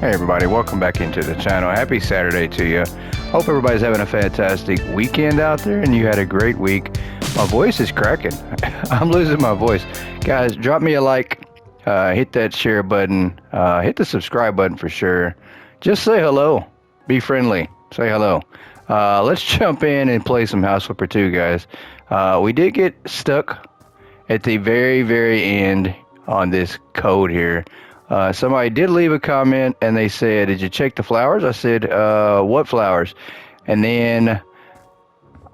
Hey everybody, welcome back into the channel. Happy Saturday to you. Hope everybody's having a fantastic weekend out there and you had a great week. My voice is cracking. I'm losing my voice. Guys, drop me a like, hit that share button, hit the subscribe button for sure. Just say hello. Be friendly. Say hello. Let's jump in and play some House Flipper 2, guys. We did get stuck at the very end on this code here. Somebody did leave a comment and they said, did you check the flowers? I said, what flowers? And then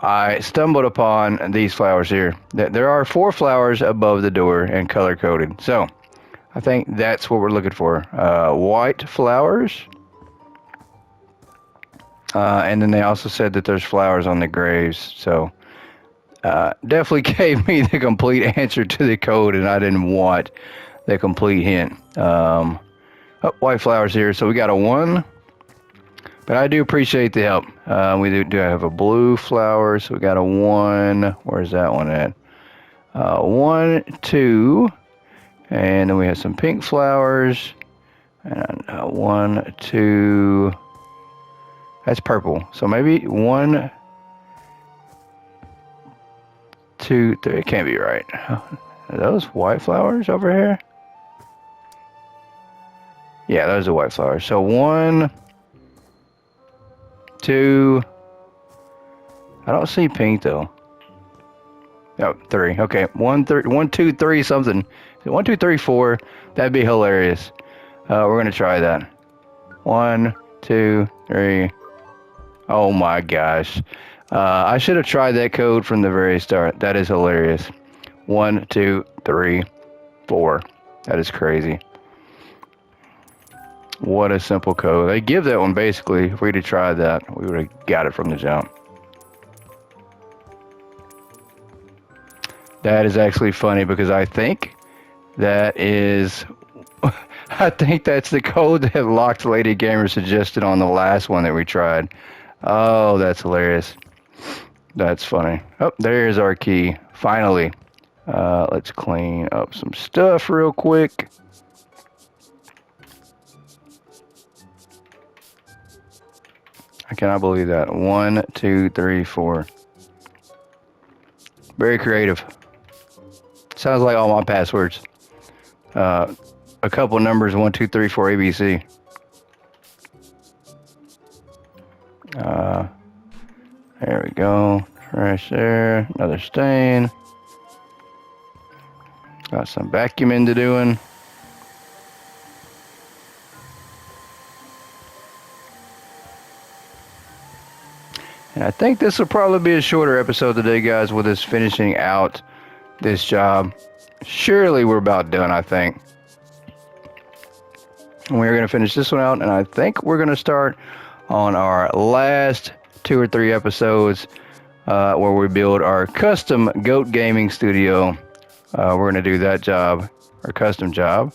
I stumbled upon these flowers here. There are 4 flowers above the door and color coded. So I think that's what we're looking for. White flowers. And then they also said that there's flowers on the graves. So definitely gave me the complete answer to the code, and I didn't want the complete hint. White flowers here, so we got a 1, but I do appreciate the help. We do have a blue flower, so we got a 1. Where's that one at? 1, 2, and then we have some pink flowers, and 1, 2. That's purple, so maybe 1, 2, 3. It can't be right. Are those white flowers over here? Yeah, those are white flowers. So 1, 2. I don't see pink though. Oh, 3. Okay, 1, 2, 3 something. 1, 2, 3, 4. That'd be hilarious. We're gonna try that. 1, 2, 3. Oh my gosh. I should have tried that code from the very start. That is hilarious. 1, 2, 3, 4. That is crazy. What a simple code. They give that one basically. If we'd have tried that, we would have got it from the jump. That is actually funny because I think that is... I think that's the code that Locked Lady Gamer suggested on the last one that we tried. Oh, that's hilarious. That's funny. Oh, there's our key. Finally. Let's clean up some stuff real quick. I cannot believe that. 1, 2, 3, 4. Very creative. Sounds like all my passwords. A couple numbers, 1, 2, 3, 4, ABC. There we go. Trash there. Another stain. Got some vacuuming to doing. And I think this will probably be a shorter episode today, guys, with us finishing out this job. Surely we're about done, I think. And we're going to finish this one out, and I think we're going to start on our last 2 or 3 episodes where we build our custom goat gaming studio. We're going to do that job, our custom job,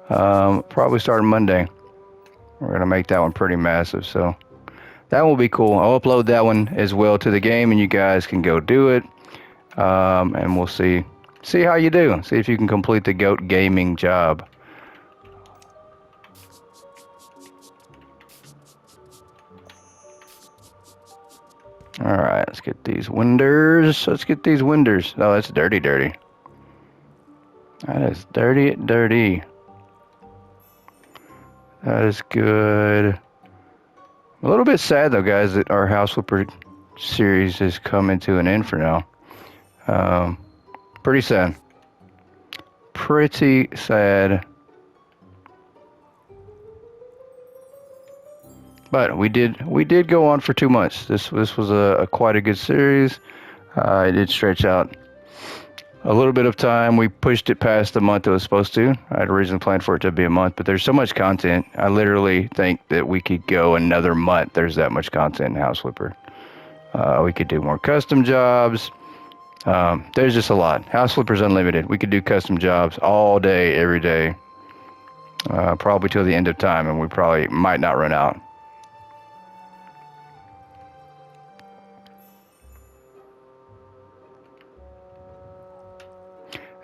probably starting Monday. We're going to make that one pretty massive, so that will be cool. I'll upload that one as well to the game, and you guys can go do it. And we'll see how you do. See if you can complete the goat gaming job. All right, let's get these windows. Oh, that's dirty. That is dirty. That is good. A little bit sad though, guys, that our House Flipper series is coming to an end for now. Pretty sad. But we did go on for 2 months. This was a quite a good series. It did stretch out a little bit of time. We pushed it past the month it was supposed to. I had originally planned for it to be a month, but there's so much content. I literally think that we could go another month. There's that much content in House Flipper. We could do more custom jobs. There's just a lot. House Flipper's unlimited. We could do custom jobs all day, every day. Probably till the end of time, and we probably might not run out.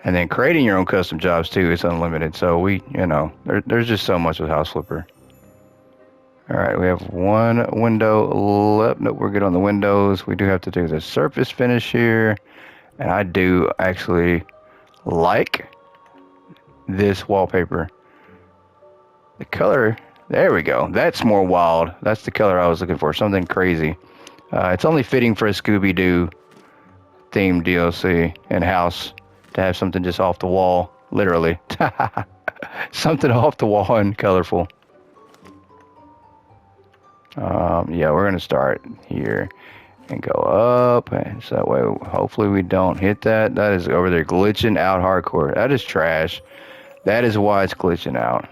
And then creating your own custom jobs too is unlimited. So there's just so much with House Flipper. All right, we have one window left. Nope, we're good on the windows. We do have to do the surface finish here. And I do actually like this wallpaper. The color, there we go. That's more wild. That's the color I was looking for, something crazy. It's only fitting for a Scooby-Doo themed DLC and house to have something just off the wall, literally. Something off the wall and colorful. Yeah, we're gonna start here and go up, and so that way, hopefully we don't hit that. That is over there glitching out hardcore. That is trash. That is why it's glitching out.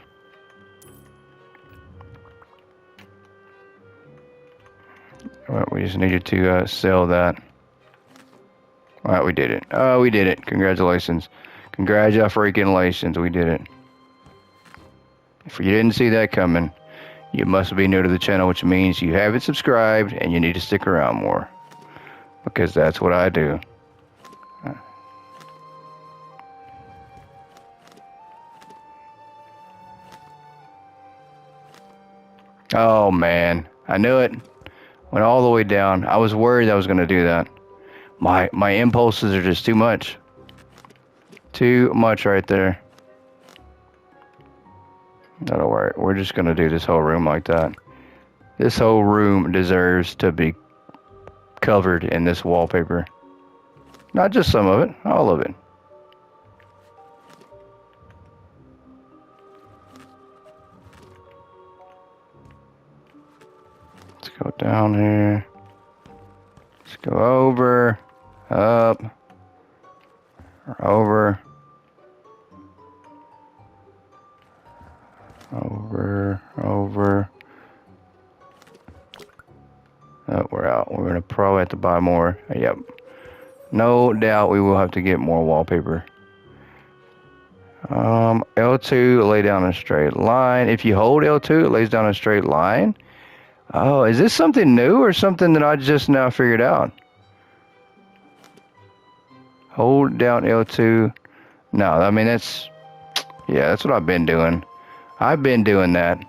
Well, we just needed to sell that. Well, we did it. Oh, we did it. Congratulations. Congratulations. We did it. If you didn't see that coming, you must be new to the channel, which means you haven't subscribed and you need to stick around more. Because that's what I do. Oh, man. I knew it. Went all the way down. I was worried I was going to do that. My impulses are just too much. Too much right there. That'll work. We're just going to do this whole room like that. This whole room deserves to be covered in this wallpaper. Not just some of it, all of it. Let's go down here. Let's go over, up, over, over. Oh, we're out. We're going to probably have to buy more. Yep. No doubt we will have to get more wallpaper. L2, lay down a straight line. If you hold L2, it lays down a straight line. Oh, is this something new or something that I just now figured out? Hold down L2. No, I mean, that's what I've been doing. I've been doing that.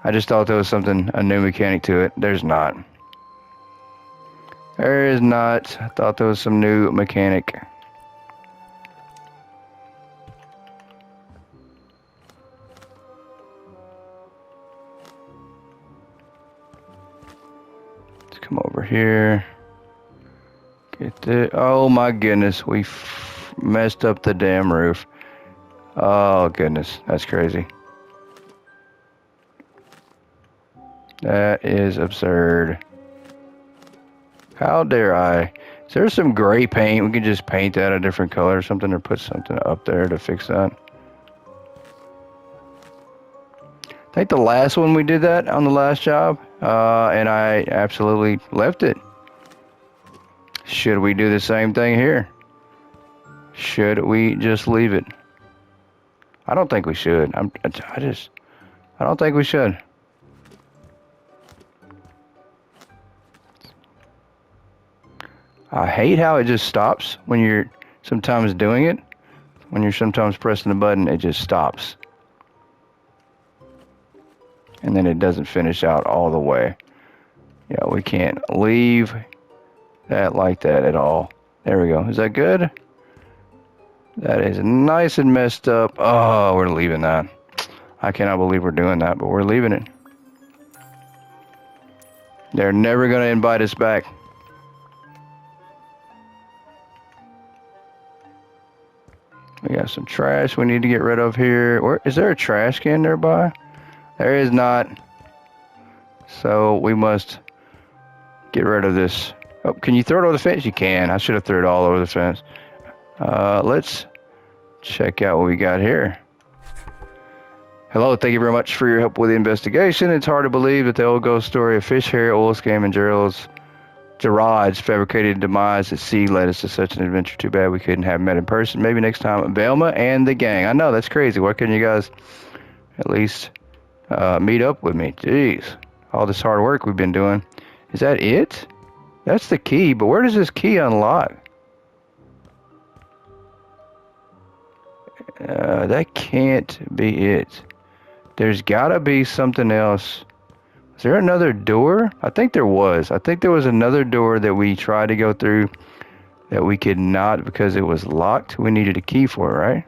I just thought there was a new mechanic to it. There's not. There is not. I thought there was some new mechanic. Let's come over here. Get the. Oh my goodness, we messed up the damn roof. Oh goodness, that's crazy. That is absurd. How dare I? Is there some gray paint? We could just paint that a different color or something, or put something up there to fix that. I think the last one we did that on the last job, and I absolutely left it. Should we do the same thing here? Should we just leave it? I don't think we should. I don't think we should. I hate how it just stops when you're sometimes doing it. When you're sometimes pressing the button, it just stops. And then it doesn't finish out all the way. Yeah, we can't leave that like that at all. There we go. Is that good? That is nice and messed up. Oh, we're leaving that. I cannot believe we're doing that, but we're leaving it. They're never going to invite us back. We got some trash we need to get rid of here. Where is there a trash can nearby? There is not. So we must get rid of this. Oh, can you throw it over the fence? You can. I should have threw it all over the fence. Let's check out what we got here. Hello, thank you very much for your help with the investigation. It's hard to believe that the old ghost story of fish hair, oil scam, and Gerard's fabricated demise at sea led us to such an adventure. Too bad we couldn't have met in person. Maybe next time. Velma and the gang. I know, that's crazy. Why couldn't you guys at least meet up with me? Jeez. All this hard work we've been doing. Is that it? That's the key, but where does this key unlock? That can't be it. There's gotta be something else Is there another door? I think there was. I think there was another door that we tried to go through that we could not because it was locked. We needed a key for it, right?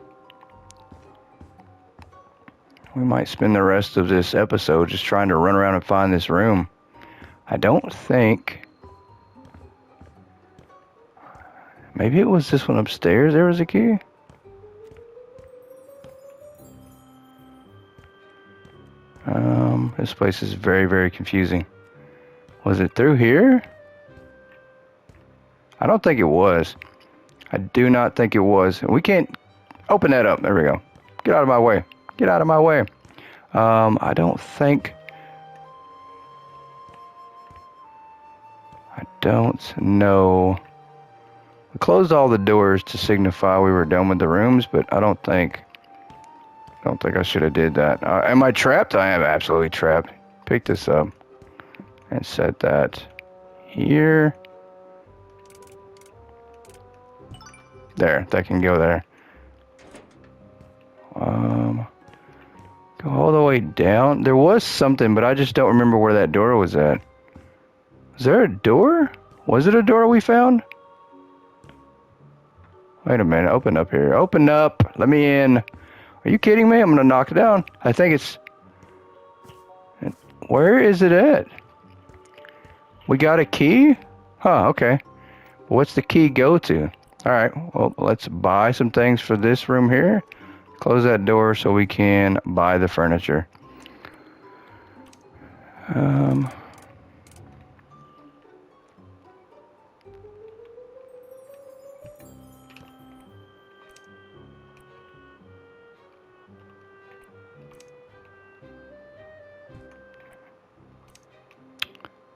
We might spend the rest of this episode just trying to run around and find this room. I don't think... Maybe it was this one upstairs there was a key? This place is very, very confusing. Was it through here? I don't think it was. I do not think it was. We can't open that up. There we go. Get out of my way. Get out of my way. I don't think... I don't know. We closed all the doors to signify we were done with the rooms, but I don't think I should have did that. Am I trapped? I am absolutely trapped. Pick this up and set that here. There, that can go there. Go all the way down. There was something, but I just don't remember where that door was at. Is there a door? Was it a door we found? Wait a minute, open up here. Open up, let me in. Are you kidding me? I'm gonna knock it down. I think it's... Where is it at? We got a key? Huh, okay. What's the key go to? Alright, well, let's buy some things for this room here. Close that door so we can buy the furniture.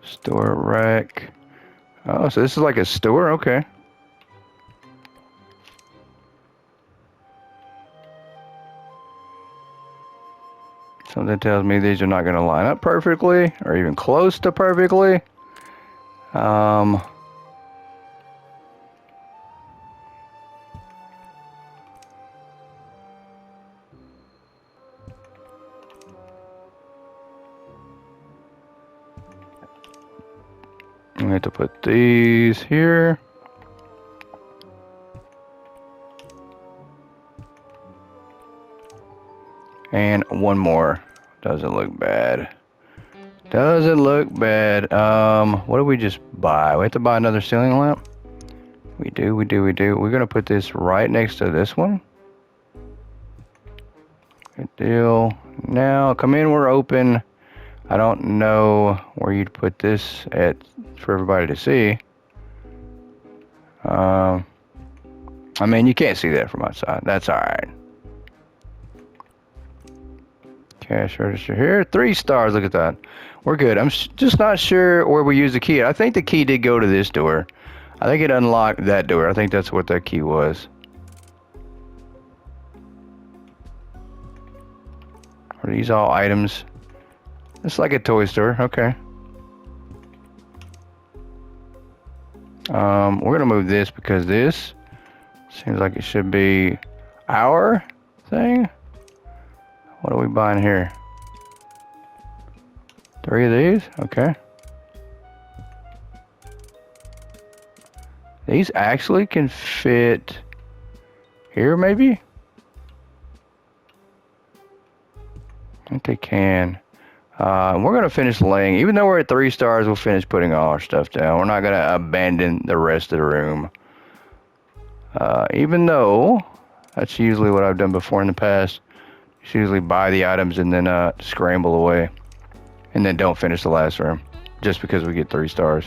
Store rack. Oh, so this is like a store? Okay. Something tells me these are not going to line up perfectly or even close to perfectly. We have to put these here. And one more. Doesn't look bad. Doesn't look bad. What did we just buy? We have to buy another ceiling lamp? We do. We're gonna put this right next to this one. Good deal. Now, come in, we're open. I don't know where you'd put this at for everybody to see. I mean, you can't see that from outside. That's alright. Cash register here. 3 stars. Look at that. We're good. I'm just not sure where we use the key. I think the key did go to this door. I think it unlocked that door. I think that's what that key was. Are these all items? It's like a toy store. Okay. We're gonna move this because this seems like it should be our thing. What are we buying here? 3 of these? Okay. These actually can fit here, maybe? I think they can. We're going to finish laying. Even though we're at 3 stars, we'll finish putting all our stuff down. We're not going to abandon the rest of the room. Even though that's usually what I've done before in the past. Just usually buy the items and then scramble away. And then don't finish the last room. Just because we get 3 stars.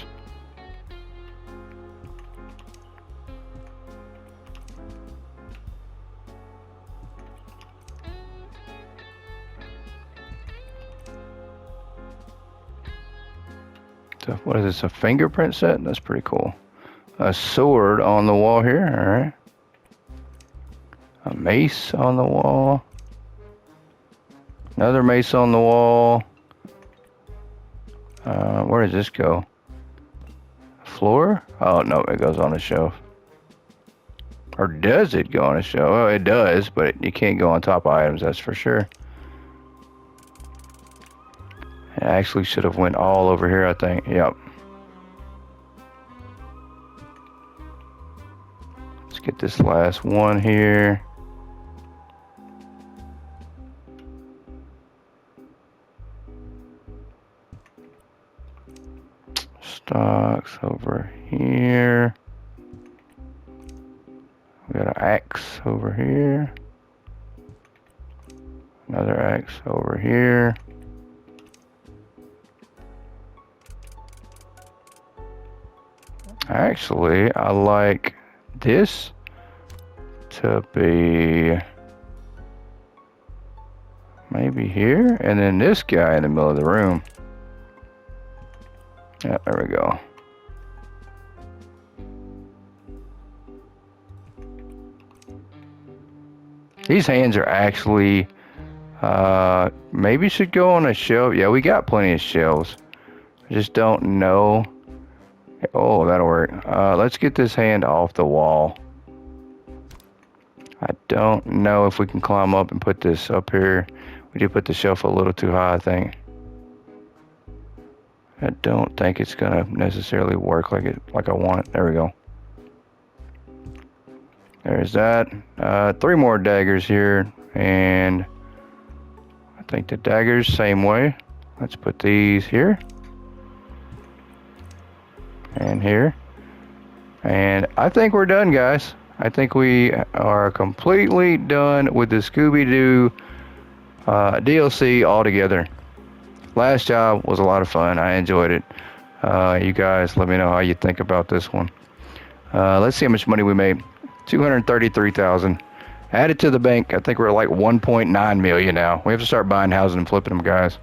So what is this, a fingerprint set? That's pretty cool. A sword on the wall here, alright. A mace on the wall. Another mace on the wall. Where does this go? Floor? Oh, no, it goes on a shelf. Or does it go on a shelf? Oh, it does, but you can't go on top of items, that's for sure. It actually should have went all over here, I think. Yep. Let's get this last one here. Stocks over here. We got an axe over here. Another axe over here. Actually, I like this to be maybe here, and then this guy in the middle of the room. Yeah, there we go. These hands are actually maybe should go on a shelf. Yeah, we got plenty of shelves. I just don't know. Oh, that'll work. Let's get this hand off the wall. I don't know if we can climb up and put this up here. We did put the shelf a little too high, I think. I don't think it's gonna necessarily work like I want it. There we go. There's that. 3 more daggers here, and I think the daggers same way. Let's put these here and here, and I think we're done, guys. I think we are completely done with the Scooby-Doo DLC altogether. Last job was a lot of fun. I enjoyed it. You guys, let me know how you think about this one. Let's see how much money we made. 233,000. Added to the bank. I think we're at like 1.9 million now. We have to start buying houses and flipping them, guys.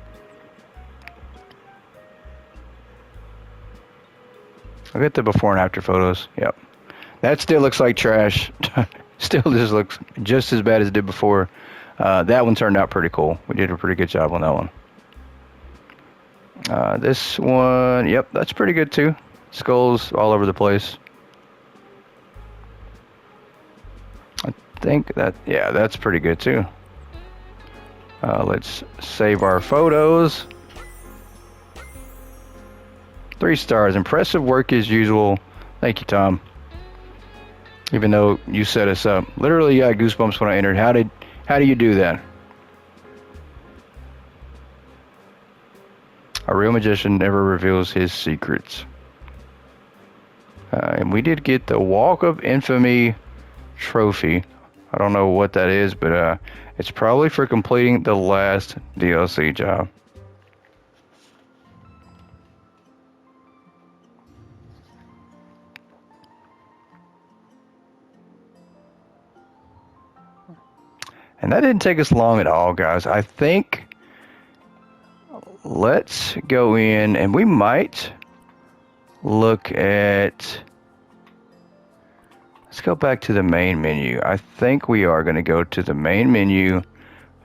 Look at the before and after photos. Yep. That still looks like trash. Still just looks just as bad as it did before. That one turned out pretty cool. We did a pretty good job on that one. This one, yep, that's pretty good too. Skulls all over the place. I think that, yeah, that's pretty good too. Let's save our photos. 3 stars. Impressive work as usual. Thank you, Tom. Even though you set us up. Literally got goosebumps when I entered. How do you do that? A real magician never reveals his secrets. And we did get the Walk of Infamy trophy. I don't know what that is, but it's probably for completing the last DLC job. And that didn't take us long at all, guys. I think let's go in and we might look at, let's go back to the main menu. I think we are going to go to the main menu,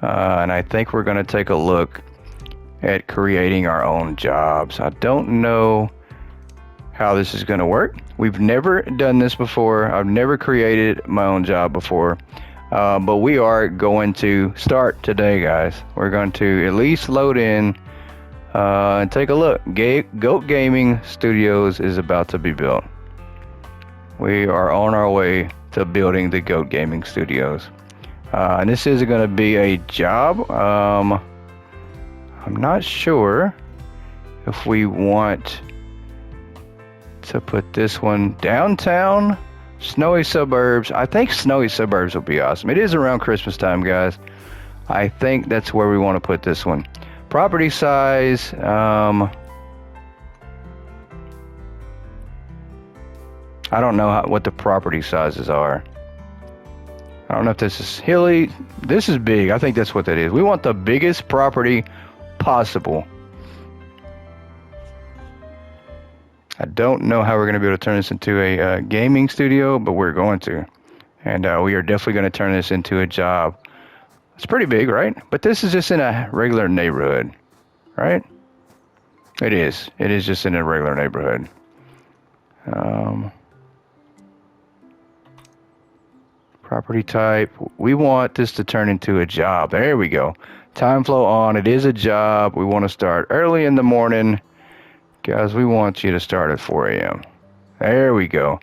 and I think we're going to take a look at creating our own jobs. I don't know how this is going to work. We've never done this before. I've never created my own job before. But we are going to start today, guys. We're going to at least load in and take a look. Goat Gaming Studios is about to be built. We are on our way to building the Goat Gaming Studios. And this is going to be a job. I'm not sure if we want to put this one downtown. Snowy suburbs. I think snowy suburbs will be awesome. It is around Christmas time, guys. I think that's where we want to put this one. Property size. I don't know what the property sizes are. I don't know if this is hilly. This is big. I think that's what that is. We want the biggest property possible. I don't know how we're going to be able to turn this into a gaming studio, but we're going to. And we are definitely going to turn this into a job. It's pretty big, right? But this is just in a regular neighborhood, right? It is. It is just in a regular neighborhood. Property type. We want this to turn into a job. There we go. Time flow on. It is a job. We want to start early in the morning. Guys, we want you to start at 4 a.m. There we go.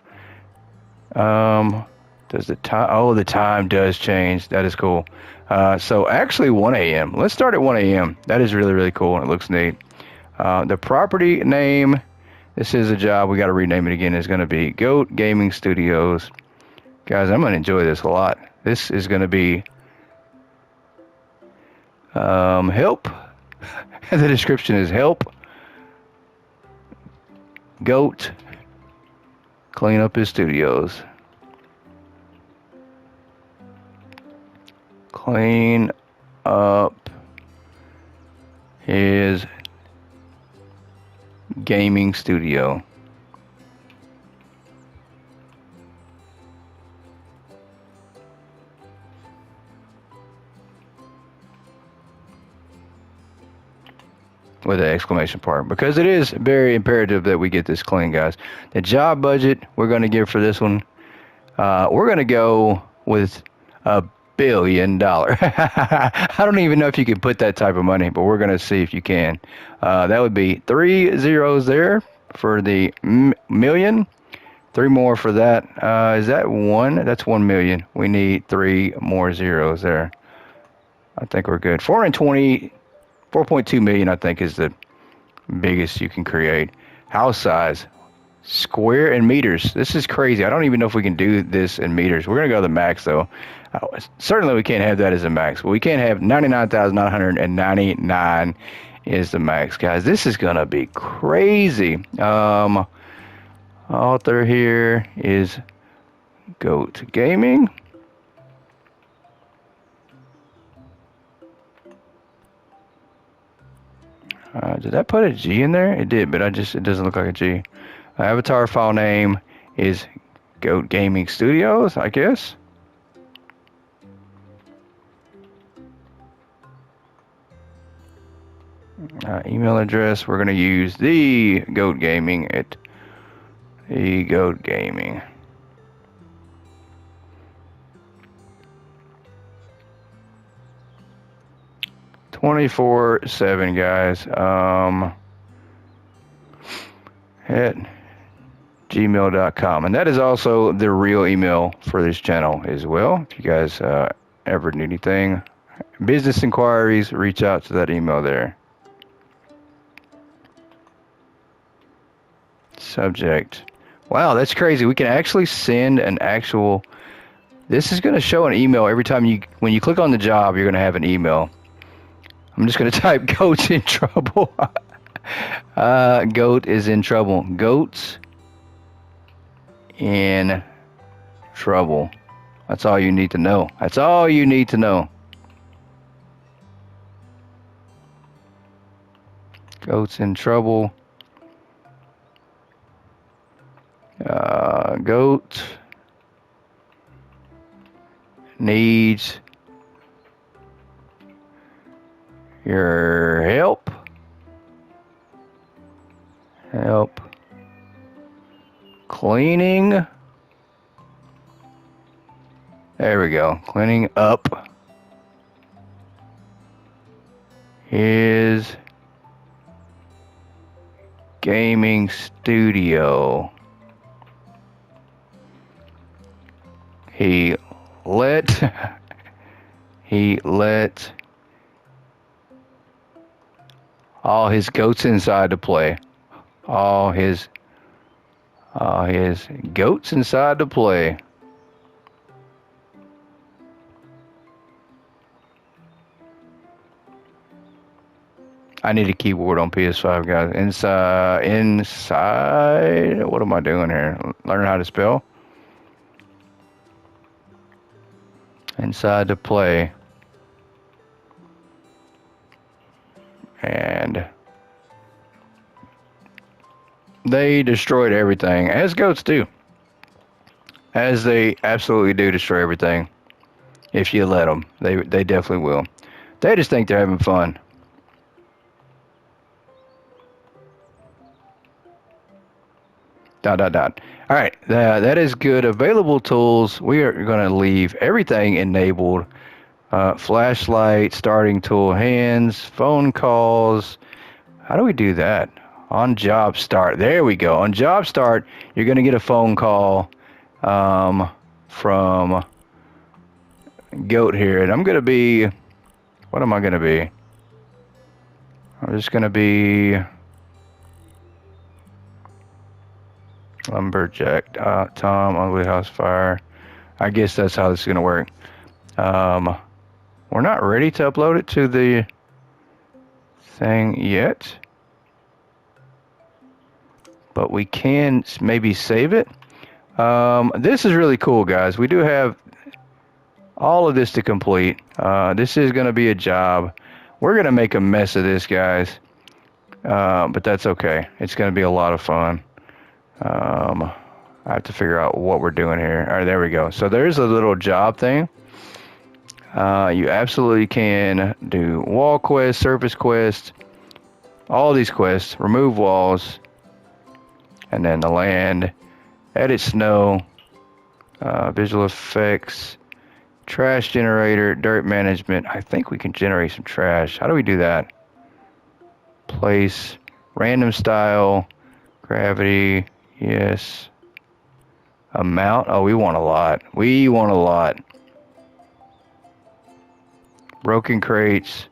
Does the time? Oh, the time does change. That is cool. So actually 1 a.m. Let's start at 1 a.m. That is really, really cool. It looks neat. The property name, this is a job. We got to rename it again. Is going to be Goat Gaming Studios. Guys, I'm going to enjoy this a lot. This is going to be help. The description is help Goat clean up his studios. Clean up his gaming studio. With an exclamation point, because it is very imperative that we get this clean, guys. The job budget we're going to give for this one, we're going to go with $1 billion. I don't even know if you can put that type of money, but we're going to see if you can. That would be 3 zeros there for the million. 3 more for that. Is that 1? That's 1 million. We need 3 more zeros there. I think we're good. 4.2 million, I think, is the biggest you can create. House size, square and meters. This is crazy. I don't even know if we can do this in meters. We're going to go to the max, though. Certainly, we can't have that as a max. But we can't have 99,999 is the max, guys. This is going to be crazy. Author here is Goat Gaming. Did that put a G in there? It did, but it doesn't look like a G. Avatar file name is Goat Gaming Studios, I guess. Email address, we're going to use the Goat Gaming at the Goat Gaming. (24/7), guys. At gmail.com, and that is also the real email for this channel as well. If you guys ever need anything, business inquiries, reach out to that email there. Subject. Wow, that's crazy. We can actually send an actual. This is going to show an email every time when you click on the job. You're going to have an email. I'm just going to type goats in trouble. Goat is in trouble. Goats in trouble. That's all you need to know. That's all you need to know. Goats in trouble. Goat needs your help. Help cleaning. There we go. Cleaning up his gaming studio. He let all his goats inside to play. All his goats inside to play. I need a keyboard on PS5, guys. Inside. What am I doing here? Learn how to spell. Inside to play. And they destroyed everything, as goats do. As they absolutely do destroy everything. If you let them. They definitely will. They just think they're having fun. Dot, dot, dot. All right, that is good. Available tools. We are going to leave everything enabled. Flashlight, starting tool, hands, phone calls. How do we do that? On job start. There we go. On job start, you're going to get a phone call from Goat here. And I'm going to be, what am I going to be? I'm just going to be Lumberjack, Tom, Ugly House Fire. I guess that's how this is going to work. We're not ready to upload it to the thing yet, but we can maybe save it. This is really cool, guys. We do have all of this to complete. This is going to be a job. We're going to make a mess of this, guys, but that's okay. It's going to be a lot of fun. I have to figure out what we're doing here. All right, there we go. So there's a little job thing. You absolutely can do wall quest, surface quest, all these quests, remove walls, and then the land, edit snow, visual effects, trash generator, dirt management. I think we can generate some trash. How do we do that? Place, random style, gravity, yes. Amount, oh, we want a lot. We want a lot. Broken crates.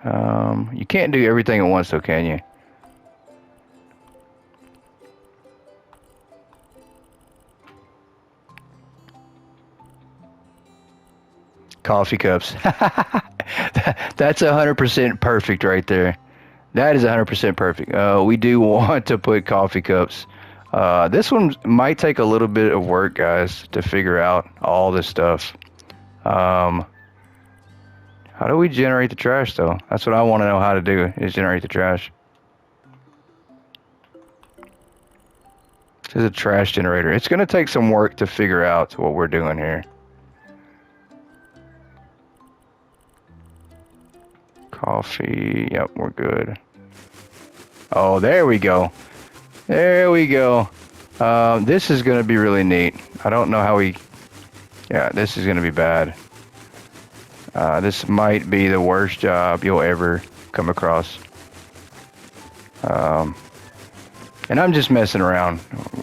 You can't do everything at once though, can you? Coffee cups. That's 100% perfect right there. That is 100% perfect. We do want to put coffee cups. This one might take a little bit of work, guys, to figure out all this stuff. How do we generate the trash, though? That's what I want to know how to do, is generate the trash. This is a trash generator. It's going to take some work to figure out what we're doing here. Coffee. Yep, we're good. Oh, there we go. There we go. This is going to be really neat. I don't know how we... Yeah, this is going to be bad. This might be the worst job you'll ever come across. And I'm just messing around.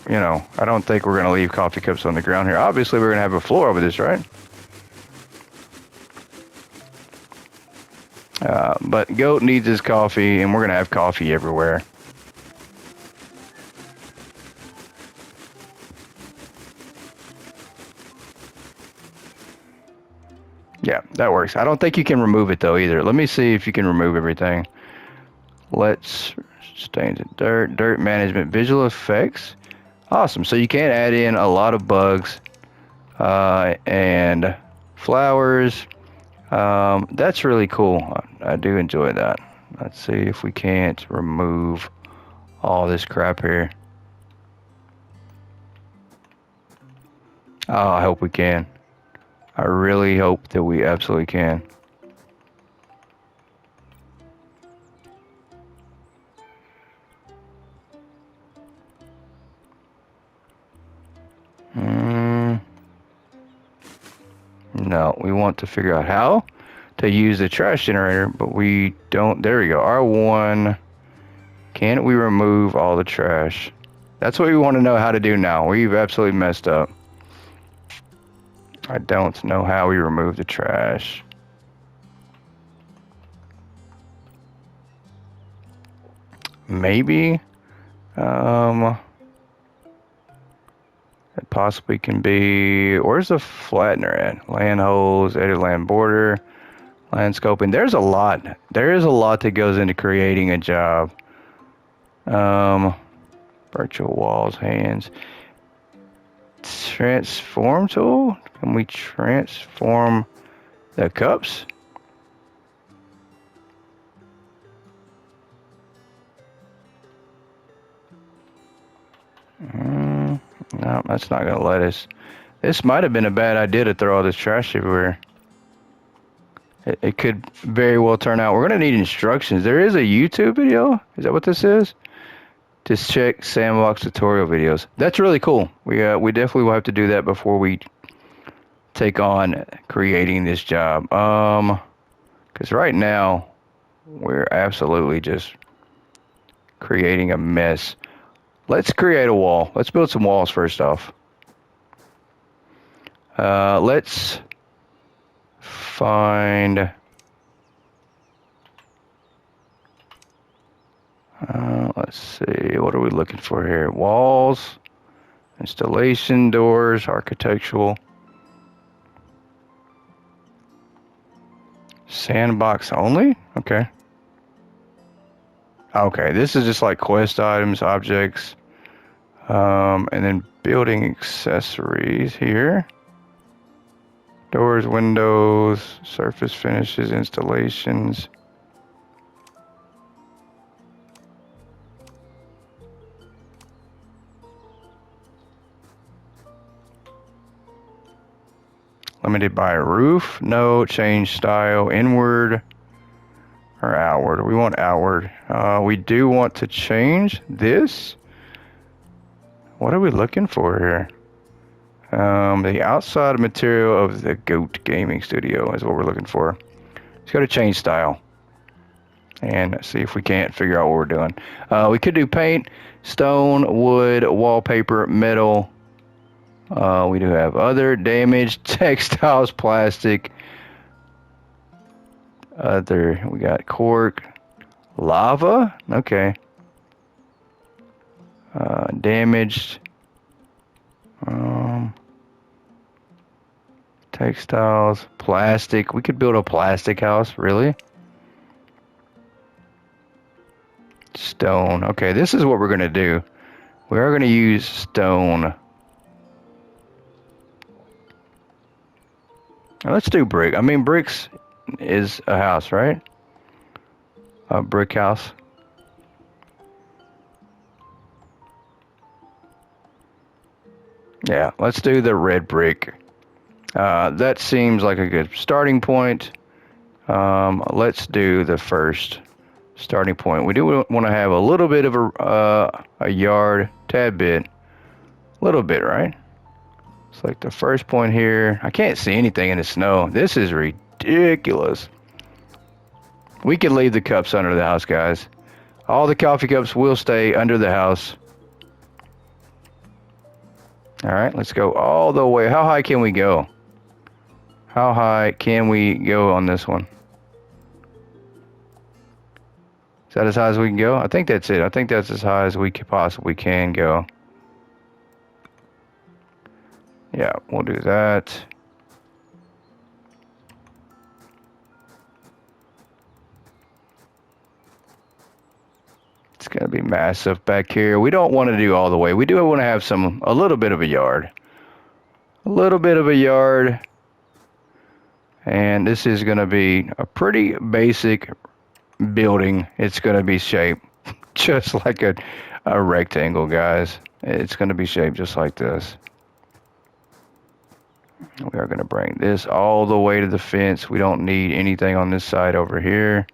You know, I don't think we're going to leave coffee cups on the ground here. Obviously, we're going to have a floor over this, right? But Goat needs his coffee, and we're going to have coffee everywhere. Yeah, that works. I don't think you can remove it, though, either. Let me see if you can remove everything. Let's stains and dirt management, visual effects. Awesome. So you can add in a lot of bugs and flowers. That's really cool. I do enjoy that. Let's see if we can't remove all this crap here. Oh, I hope we can. I really hope that we absolutely can. No, we want to figure out how to use the trash generator, but we don't. There we go. R1. Can't we remove all the trash? That's what we want to know how to do now. We've absolutely messed up. I don't know how we remove the trash. Maybe it possibly can be, where's the flattener at? Land holes, edit land border, landscaping. There's a lot. There is a lot that goes into creating a job. Virtual walls, hands. Transform tool? Can we transform the cups? No, that's not going to let us. This might have been a bad idea to throw all this trash everywhere. It could very well turn out. We're going to need instructions. There is a YouTube video. Is that what this is? Just check sandbox tutorial videos. That's really cool. We definitely will have to do that before we take on creating this job. Because right now we're absolutely just creating a mess. Let's create a wall. Let's build some walls first off. Let's find. Let's see. What are we looking for here? Walls, installation, doors, architectural. Sandbox only? Okay. Okay, this is just like quest items, objects, and then building accessories here. Doors, windows, surface finishes, installations. Limited by a roof. No. Change style. Inward or outward. We want outward. We do want to change this. What are we looking for here? The outside material of the GOAT Gaming Studio is what we're looking for. Let's go to change style and see if we can't figure out what we're doing. We could do paint, stone, wood, wallpaper, metal. We do have other damaged textiles, plastic. We got cork, lava. Okay. Damaged. Textiles, plastic. We could build a plastic house, really. Stone. Okay, this is what we're going to do. We are going to use stone. Now let's do brick. I mean, bricks is a house, right? A brick house. Yeah, let's do the red brick. That seems like a good starting point. Let's do the first starting point. We do want to have a little bit of a yard, tad bit, little bit, right? It's like the first point here. I can't see anything in the snow. This is ridiculous. We can leave the cups under the house, guys. All the coffee cups will stay under the house. All right, let's go all the way. How high can we go? How high can we go on this one? Is that as high as we can go? I think that's it. I think that's as high as we possibly can go. Yeah, we'll do that. It's going to be massive back here. We don't want to do all the way. We do want to have a little bit of a yard. A little bit of a yard. And this is going to be a pretty basic building. It's going to be shaped just like a rectangle, guys. It's going to be shaped just like this. We are going to bring this all the way to the fence. We don't need anything on this side over here.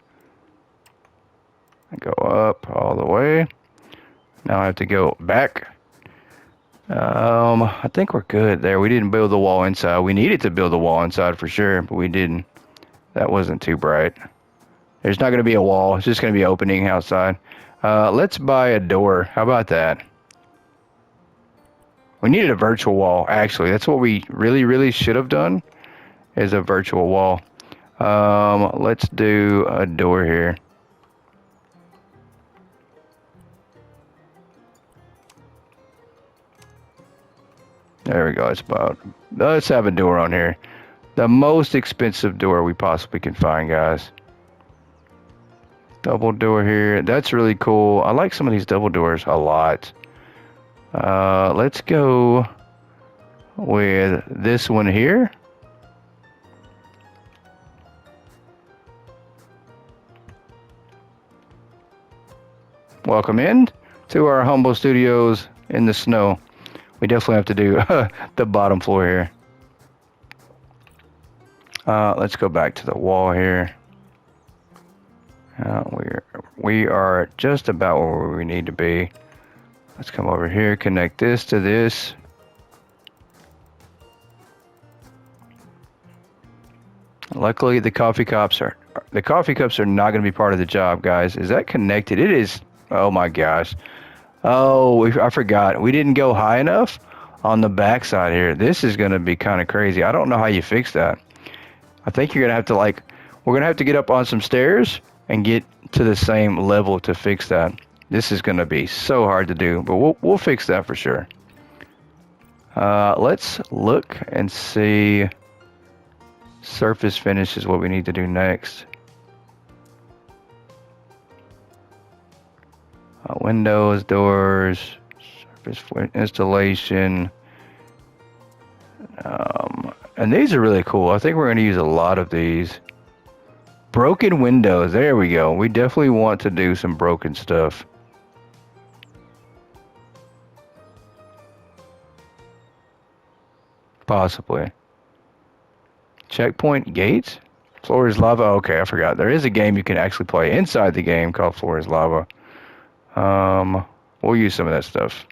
Go up all the way. Now I have to go back. I think we're good there. We didn't build the wall inside. We needed to build the wall inside for sure, but we didn't. That wasn't too bright. There's not going to be a wall. It's just going to be opening outside. Let's buy a door. How about that? We needed a virtual wall, actually. That's what we really, really should have done, is a virtual wall. Let's do a door here. There we go. Let's have a door on here. The most expensive door we possibly can find, guys. Double door here. That's really cool. I like some of these double doors a lot. Let's go with this one here. Welcome in to our humble studios in the snow. We definitely have to do the bottom floor here. Let's go back to the wall here. We are just about where we need to be. Let's come over here, connect this to this. Luckily, the coffee cups are not going to be part of the job, guys. Is that connected? It is. Oh my gosh. Oh, I forgot. We didn't go high enough on the backside here. This is going to be kind of crazy. I don't know how you fix that. I think you're going to have to we're going to have to get up on some stairs and get to the same level to fix that. This is going to be so hard to do, but we'll fix that for sure. Let's look and see. Surface finish is what we need to do next. Windows, doors, surface installation. And these are really cool. I think we're going to use a lot of these. Broken windows. There we go. We definitely want to do some broken stuff. Possibly. Checkpoint gates? Floor is lava. Okay, I forgot. There is a game you can actually play inside the game called Floor is Lava. We'll use some of that stuff.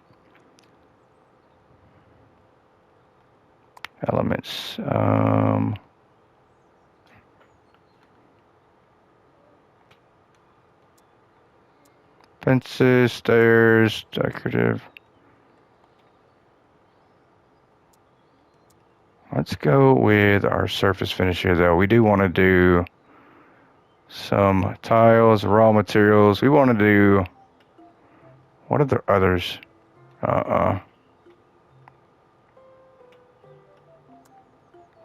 Elements. Fences, stairs, decorative. Let's go with our surface finish here, though. We do want to do some tiles, raw materials. We want to do... What are the others?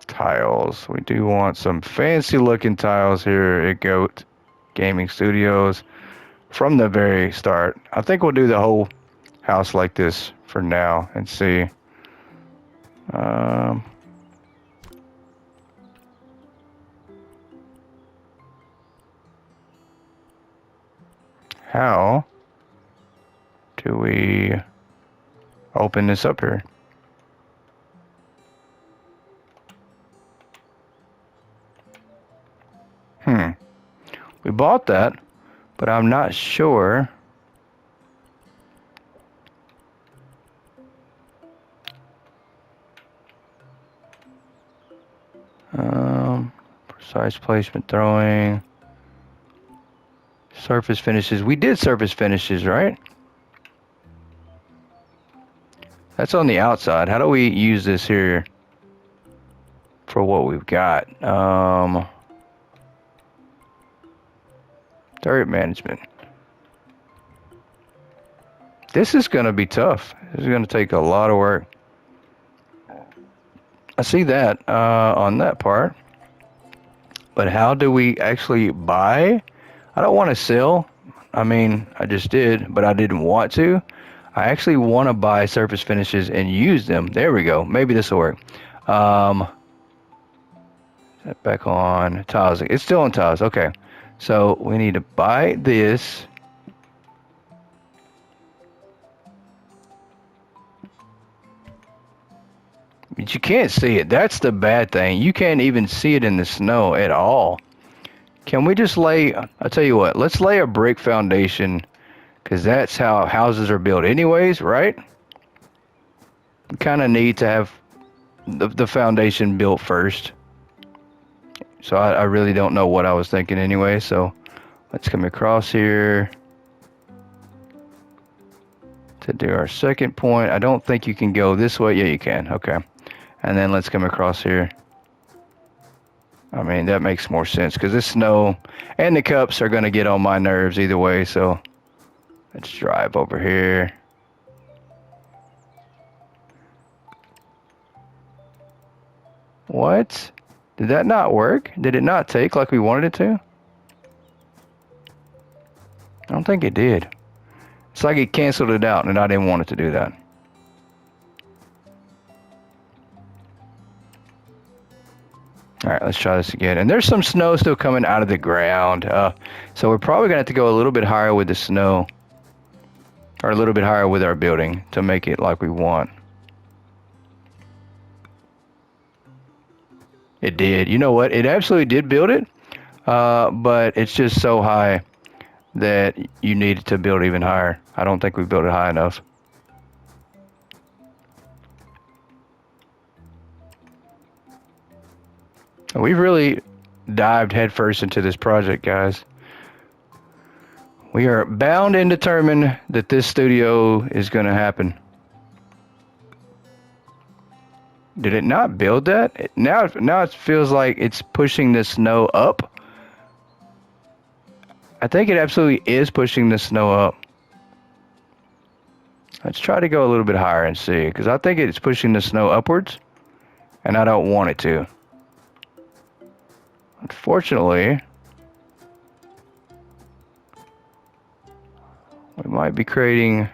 Tiles. We do want some fancy looking tiles here at Goat Gaming Studios from the very start. I think we'll do the whole house like this for now and see. How do we open this up here? We bought that, but I'm not sure. Precise placement throwing. Surface finishes. We did surface finishes, right? That's on the outside. How do we use this here for what we've got? Dirt management. This is going to be tough. This is going to take a lot of work. I see that on that part. But how do we actually buy? I don't want to sell. I mean, I just did, but I didn't want to. I actually want to buy surface finishes and use them. There we go. Maybe this will work. Back on tiles. It's still on tiles. Okay. So we need to buy this. But you can't see it. That's the bad thing. You can't even see it in the snow at all. Can we just lay, I'll tell you what, let's lay a brick foundation, because that's how houses are built anyways, right? We kind of need to have the foundation built first. So I really don't know what I was thinking anyway, so let's come across here to do our second point. I don't think you can go this way. Yeah, you can. Okay. And then let's come across here. I mean, that makes more sense because this snow and the cups are going to get on my nerves either way. So let's drive over here. What? Did that not work? Did it not take like we wanted it to? I don't think it did. It's like it canceled it out and I didn't want it to do that. All right, let's try this again. And there's some snow still coming out of the ground. So we're probably going to have to go a little bit higher with the snow. Or a little bit higher with our building to make it like we want. It did. You know what? It absolutely did build it. But it's just so high that you need to build even higher. I don't think we built it high enough. We've really dived headfirst into this project, guys. We are bound and determined that this studio is going to happen. Did it not build that? Now it feels like it's pushing the snow up. I think it absolutely is pushing the snow up. Let's try to go a little bit higher and see, because I think it's pushing the snow upwards, and I don't want it to. Unfortunately, we might be creating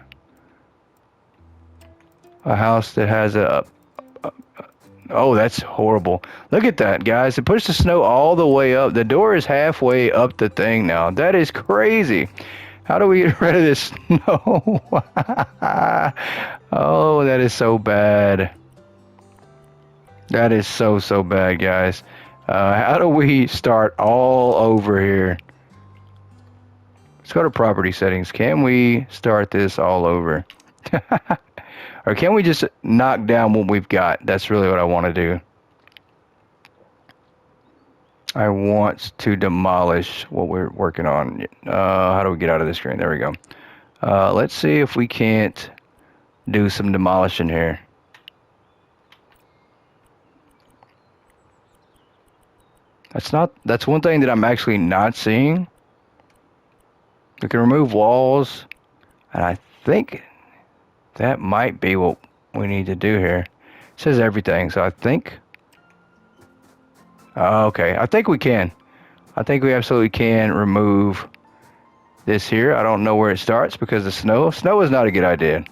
a house that has oh, that's horrible. Look at that, guys. It pushed the snow all the way up. The door is halfway up the thing now. That is crazy. How do we get rid of this snow? Oh, that is so bad. That is so bad, guys. How do we start all over here? Let's go to property settings. Can we start this all over? Or can we just knock down what we've got? That's really what I want to do. I want to demolish what we're working on. How do we get out of the screen? There we go. Let's see if we can't do some demolishing here. That's one thing that I'm actually not seeing. We can remove walls, and I think that might be what we need to do here. It says everything, so I think... okay, I think we can. I think we absolutely can remove this here. I don't know where it starts because the snow. Snow is not a good idea.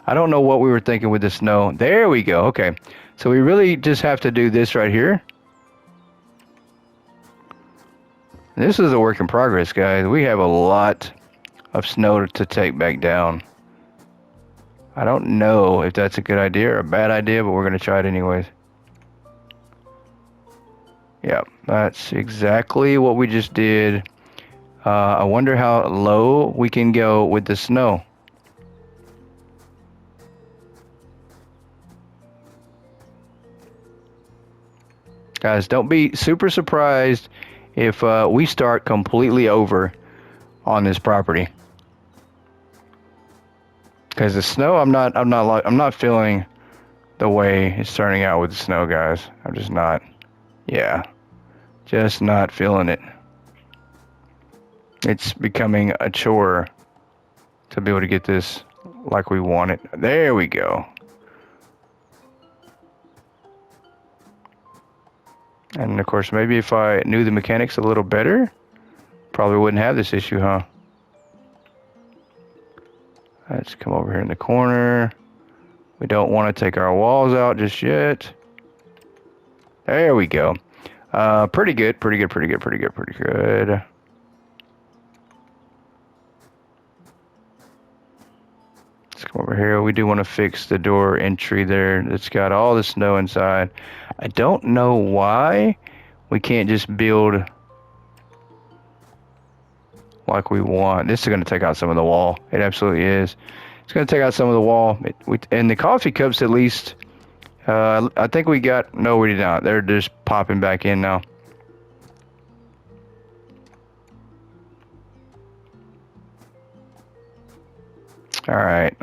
I don't know what we were thinking with the snow. There we go. Okay, so we really just have to do this right here. This is a work in progress, guys. We have a lot of snow to take back down. I don't know if that's a good idea or a bad idea, but we're going to try it anyways. Yeah, that's exactly what we just did. I wonder how low we can go with the snow. Guys, don't be super surprised if we start completely over on this property. Because the snow, I'm not feeling the way it's turning out with the snow, guys. I'm just not. Yeah, just not feeling it. It's becoming a chore to be able to get this like we want it. There we go. And of course, maybe if I knew the mechanics a little better, probably wouldn't have this issue, huh? Let's come over here in the corner. We don't want to take our walls out just yet. There we go. Pretty good. Let's come over here. We do want to fix the door entry there. It's got all the snow inside. I don't know why we can't just build like we want. This is going to take out some of the wall. It absolutely is. It's going to take out some of the wall. And the coffee cups, at least, I think we got... No, we did not. They're just popping back in now. All right.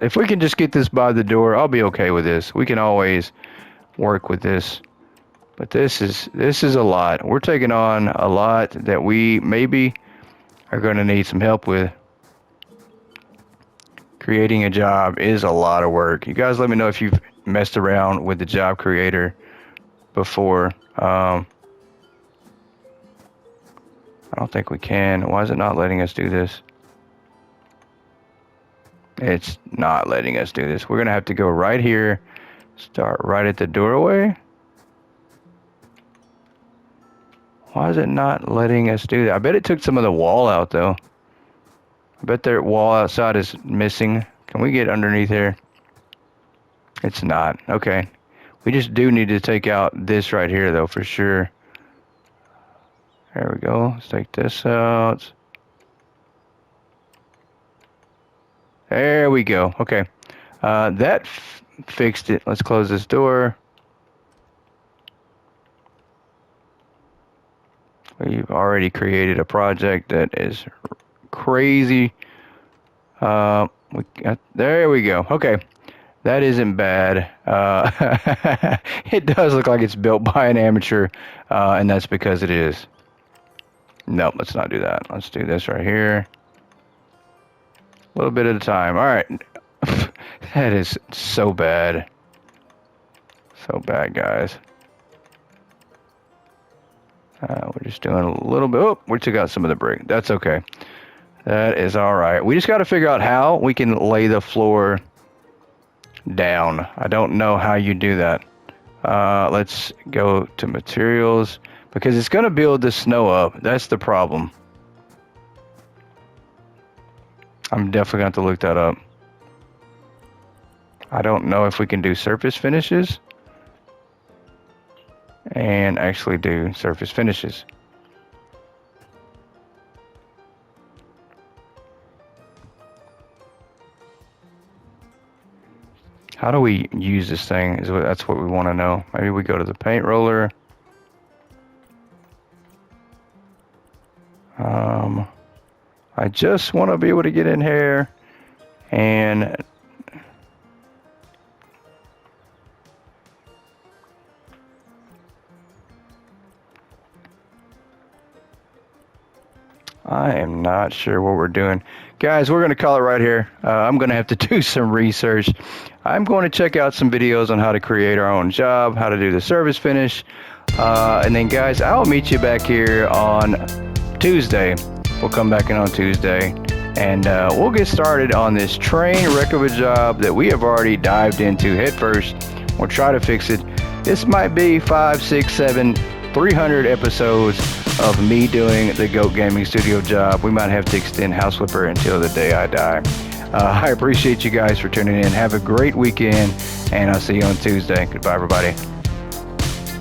If we can just get this by the door, I'll be okay with this. We can always work with this. But this is a lot. We're taking on a lot that we maybe are going to need some help with. Creating a job is a lot of work. You guys let me know if you've messed around with the job creator before. I don't think we can. Why is it not letting us do this? It's not letting us do this. We're going to have to go right here. Start right at the doorway. Why is it not letting us do that? I bet it took some of the wall out, though. I bet their wall outside is missing. Can we get underneath here? It's not. Okay. We just do need to take out this right here, though, for sure. There we go. Let's take this out. There we go. Okay. That fixed it. Let's close this door. We've already created a project that is crazy. There we go. Okay, that isn't bad. It does look like it's built by an amateur, and that's because it is. Nope, let's not do that. Let's do this right here. A little bit at a time. All right. That is so bad. So bad, guys. We're just doing a little bit. Oh, we took out some of the brick. That's okay. That is all right. We just got to figure out how we can lay the floor down. I don't know how you do that. Let's go to materials because it's going to build the snow up. That's the problem. I'm definitely going to have to look that up. I don't know if we can do surface finishes and actually do surface finishes. How do we use this thing? That's what we want to know. Maybe we go to the paint roller. I just want to be able to get in here and I am not sure what we're doing. Guys, we're going to call it right here. I'm going to have to do some research. I'm going to check out some videos on how to create our own job, how to do the service finish. And then, guys, I'll meet you back here on Tuesday. We'll come back in on Tuesday. And we'll get started on this train wreck of a job that we have already dived into head first. We'll try to fix it. This might be 5, 6, 7, 300 episodes of me doing the GOAT Gaming Studio job. We might have to extend House Flipper until the day I die. I appreciate you guys for tuning in. Have a great weekend, and I'll see you on Tuesday. Goodbye, everybody.